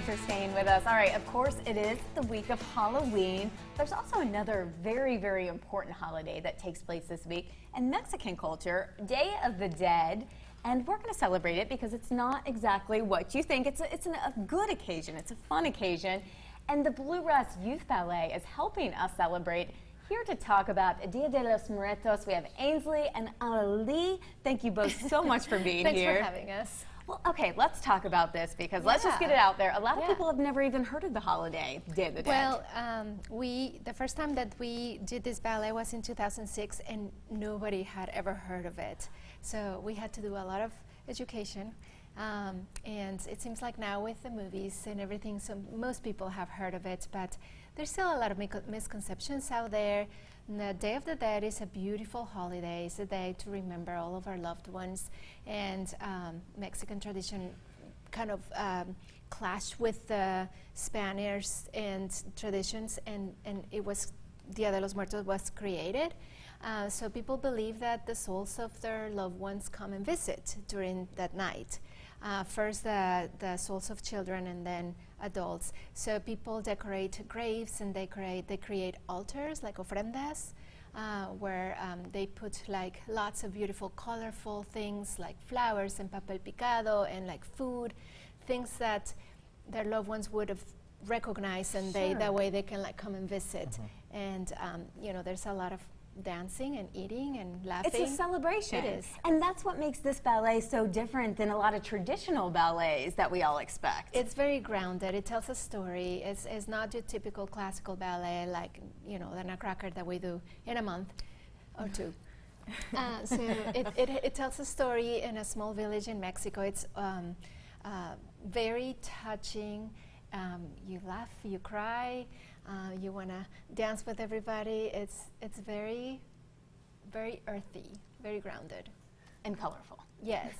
Thanks for staying with us. All right, of course, it is the week of Halloween. There's also another very, very important holiday that takes place this week in Mexican culture, Day of the Dead. And we're going to celebrate it because it's not exactly what you think. It's a good occasion. It's a fun occasion. And the Bluegrass Youth Ballet is helping us celebrate. Here to talk about Dia de los Muertos, we have Ainsley and Ali. Thank you both so much for being here. Thanks for having us. Well, okay, let's talk about this because let's just get it out there. A lot of people have never even heard of the holiday, Day of the Dead. Well, the first time that we did this ballet was in 2006, and nobody had ever heard of it. So we had to do a lot of education. And it seems like now with the movies and everything, so most people have heard of it, but there's still a lot of misconceptions out there. And the Day of the Dead is a beautiful holiday. It's a day to remember all of our loved ones. And Mexican tradition kind of clashed with the Spanish and traditions, and it was Dia de los Muertos was created. So people believe that the souls of their loved ones come and visit during that night. First the souls of children and then adults. So people decorate graves and they create altars like ofrendas, where they put like lots of beautiful colorful things like flowers and papel picado and like food, things that their loved ones would have recognized, and that way they can like come and visit. And you know, there's a lot of dancing and eating and laughing. It's a celebration. It is. And that's what makes this ballet so different than a lot of traditional ballets that we all expect. It's very grounded. It tells a story. It's not your typical classical ballet like, you know, the Nutcracker that we do in a month or two. So it tells a story in a small village in Mexico. It's very touching. You laugh, you cry. You want to dance with everybody. It's very, very earthy, very grounded. And colorful. Yes.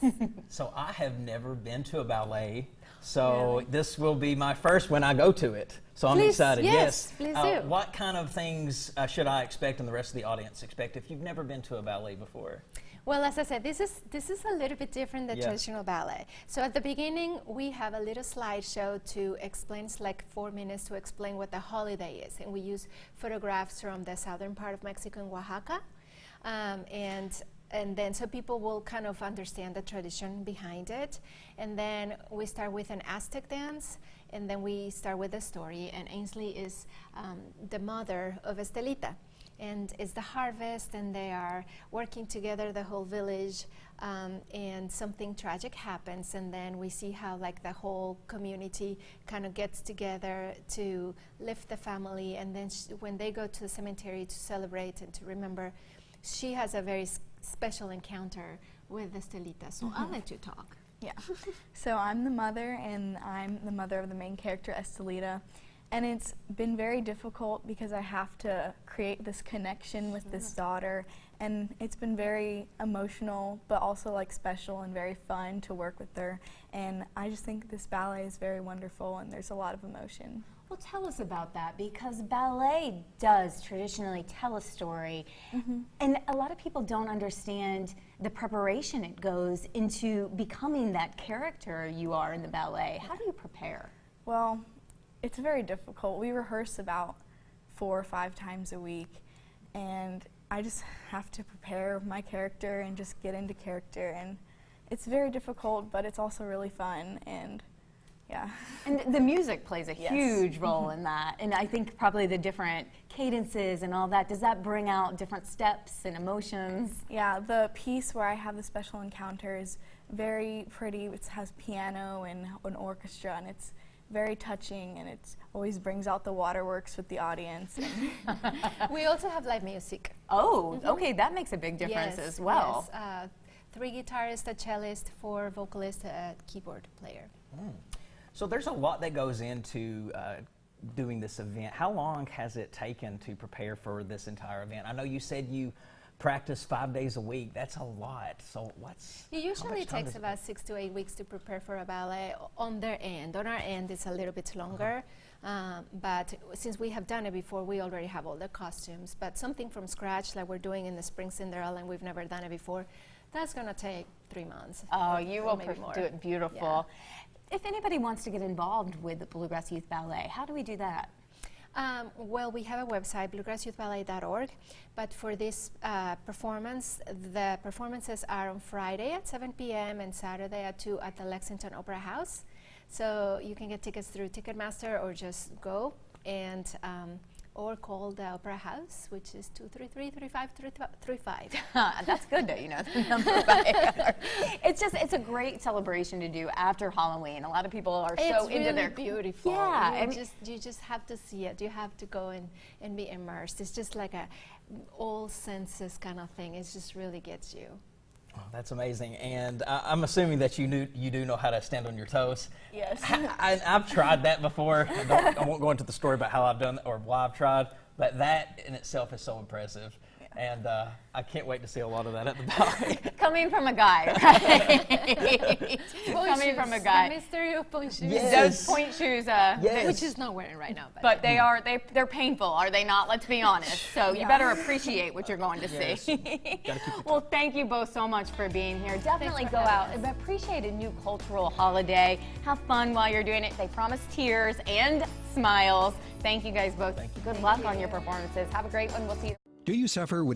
So I have never been to a ballet, so this will be my first when I go to it. So I'm excited. Yes, please do. What kind of things should I expect and the rest of the audience expect if you've never been to a ballet before? Well, as I said, this is a little bit different than traditional ballet. So at the beginning, we have a little slideshow to explain. It's like 4 minutes to explain what the holiday is, and we use photographs from the southern part of Mexico, in Oaxaca, and then so people will kind of understand the tradition behind it. And then we start with an Aztec dance, and then we start with the story. And Ainsley is the mother of Estelita. And it's the harvest, and they are working together, the whole village, and something tragic happens, and then we see how like the whole community kind of gets together to lift the family, and then when they go to the cemetery to celebrate and to remember, she has a very special encounter with Estelita. So I'll let you talk. Yeah. So I'm the mother, and I'm the mother of the main character, Estelita. And it's been very difficult because I have to create this connection with this daughter, and it's been very emotional, but also like special and very fun to work with her. And I just think this ballet is very wonderful, and there's a lot of emotion. Well, tell us about that, because ballet does traditionally tell a story, and a lot of people don't understand the preparation it goes into becoming that character you are in the ballet. How do you prepare? Well, it's very difficult. We rehearse about 4 or 5 times a week, and I just have to prepare my character and just get into character, and it's very difficult, but it's also really fun, and yeah. And the music plays a huge role in that, and I think probably the different cadences and all that, does that bring out different steps and emotions? Yeah, the piece where I have the special encounter is very pretty. It has piano and an orchestra, and it's very touching, and it always brings out the waterworks with the audience. We also have live music. Oh, okay, that makes a big difference as well. Yes, 3 guitarists, a cellist, 4 vocalists, a keyboard player. So there's a lot that goes into doing this event. How long has it taken to prepare for this entire event? I know you said you practice 5 days a week. That's a lot. So it usually takes about 6 to 8 weeks to prepare for a ballet on their end. On our end, it's a little bit longer. But since we have done it before, we already have all the costumes. But something from scratch, like we're doing in the Spring Cinderella, and we've never done it before, that's going to take 3 months. Oh, you will maybe do it beautiful. If anybody wants to get involved with the Bluegrass Youth Ballet, how do we do that? Well, we have a website, bluegrassyouthballet.org, but for this performance, the performances are on Friday at 7 p.m. and Saturday at 2 at the Lexington Opera House. So you can get tickets through Ticketmaster or just go and or call the Opera House, which is 233-3535. That's good that you know the number. It's a great celebration to do after Halloween. A lot of people are so into really their beautiful. Yeah, You just have to see it. You have to go and be immersed. It's just like a all senses kind of thing. It just really gets you. Oh, that's amazing. And I'm assuming that you do know how to stand on your toes. Yes. I've tried that before. I won't go into the story about how I've done or why I've tried, but that in itself is so impressive. And I can't wait to see a lot of that at the ballet. Coming from a guy, right? Coming from a guy. The mystery of point shoes. Yes. Those point shoes, Yes. Which is not wearing right now. but they're painful, are they not? Let's be honest. So you better appreciate what you're going to Yes. see. Gotta keep your Well, thank you both so much for being here. Definitely for go having out us. and appreciate a new cultural holiday. Have fun while you're doing it. They promise tears and smiles. Thank you guys both. Thank you. Good luck on your performances. Have a great one. We'll see you. Do you suffer with